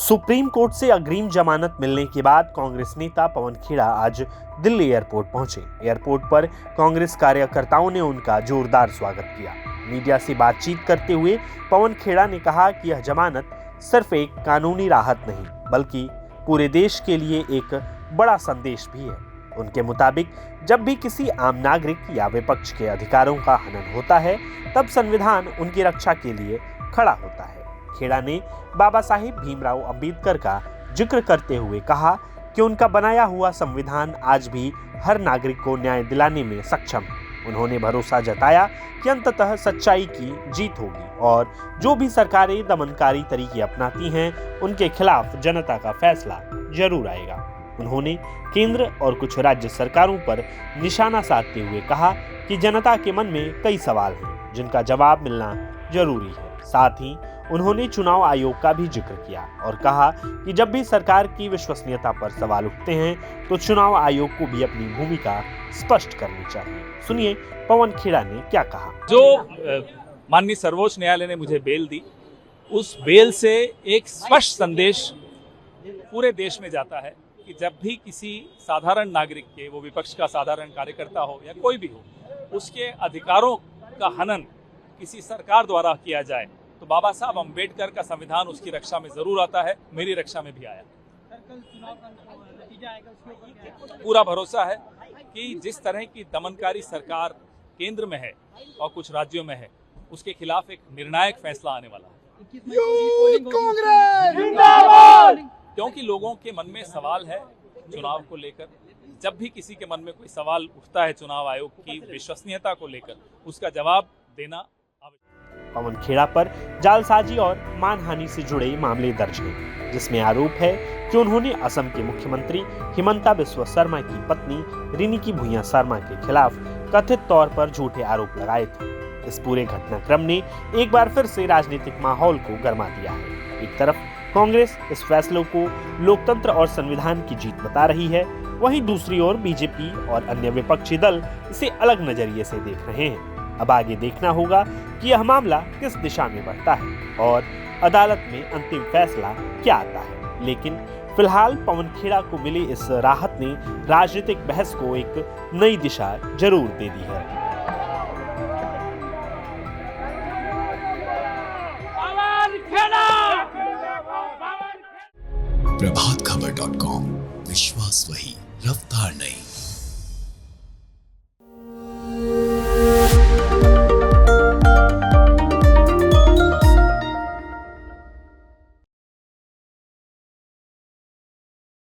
Supreme court से अग्रिम जमानत मिलने के बाद कांग्रेस नेता पवन खेड़ा आज दिल्ली एयरपोर्ट पहुंचे। एयरपोर्ट पर कांग्रेस कार्यकर्ताओं ने उनका जोरदार स्वागत किया। मीडिया से बातचीत करते हुए पवन खेड़ा ने कहा कि यह जमानत सिर्फ एक कानूनी राहत नहीं बल्कि पूरे देश के लिए एक बड़ा संदेश भी है। उनके मुताबिक जब भी किसी आम नागरिक या विपक्ष के अधिकारों का हनन होता है तब संविधान उनकी रक्षा के लिए खड़ा होता है। खेड़ा ने बाबा साहिब भीमराव अंबेडकर का जिक्र करते हुए कहा कि उनका बनाया हुआ संविधान आज भी हर नागरिक को न्याय दिलाने में सक्षम है। उन्होंने भरोसा जताया कि अंततः सच्चाई की जीत होगी और जो भी सरकारें दमनकारी तरीके अपनाती हैं उनके खिलाफ जनता का फैसला जरूर आएगा। उन्होंने केंद्र और कुछ राज्य सरकारों पर निशाना साधते हुए कहा कि जनता के मन में कई सवाल हैं जिनका जवाब मिलना जरूरी है। साथ ही उन्होंने चुनाव आयोग का भी जिक्र किया और कहा कि जब भी सरकार की विश्वसनीयता पर सवाल उठते हैं तो चुनाव आयोग को भी अपनी भूमिका स्पष्ट करनी चाहिए। सुनिए पवन खेड़ा ने क्या कहा। जो माननीय सर्वोच्च न्यायालय ने मुझे बेल दी, उस बेल से एक स्पष्ट संदेश पूरे देश में जाता है कि जब भी किसी साधारण नागरिक के, वो विपक्ष का साधारण कार्यकर्ता हो या कोई भी हो, उसके अधिकारों का हनन किसी सरकार द्वारा किया जाए तो बाबा साहब अंबेडकर का संविधान उसकी रक्षा में जरूर आता है। मेरी रक्षा में भी आया। पूरा भरोसा है कि जिस तरह की दमनकारी सरकार केंद्र में है और कुछ राज्यों में है, उसके खिलाफ एक निर्णायक फैसला आने वाला है। क्योंकि लोगों के मन में सवाल है चुनाव को लेकर। जब भी किसी के मन में कोई सवाल उठता है चुनाव आयोग की विश्वसनीयता को लेकर, उसका जवाब देना। पवन खेड़ा पर जालसाजी और मानहानि से जुड़े मामले दर्ज हैं, जिसमें आरोप है कि उन्होंने असम के मुख्यमंत्री हिमंता बिस्वा शर्मा की पत्नी रिनिकी भुइयां शर्मा के खिलाफ कथित तौर पर झूठे आरोप लगाए थे। इस पूरे घटनाक्रम ने एक बार फिर से राजनीतिक माहौल को गर्मा दिया है। एक तरफ कांग्रेस इस फैसले को लोकतंत्र और संविधान की जीत बता रही है, वहीं दूसरी ओर बीजेपी और अन्य विपक्षी दल इसे अलग नजरिए से देख रहे हैं। अब आगे देखना होगा कि यह मामला किस दिशा में बढ़ता है और अदालत में अंतिम फैसला क्या आता है। लेकिन फिलहाल पवन खेड़ा को मिली इस राहत ने राजनीतिक बहस को एक नई दिशा जरूर दे दी है। प्रभातखबर.com, विश्वास वही, रफ्तार नहीं।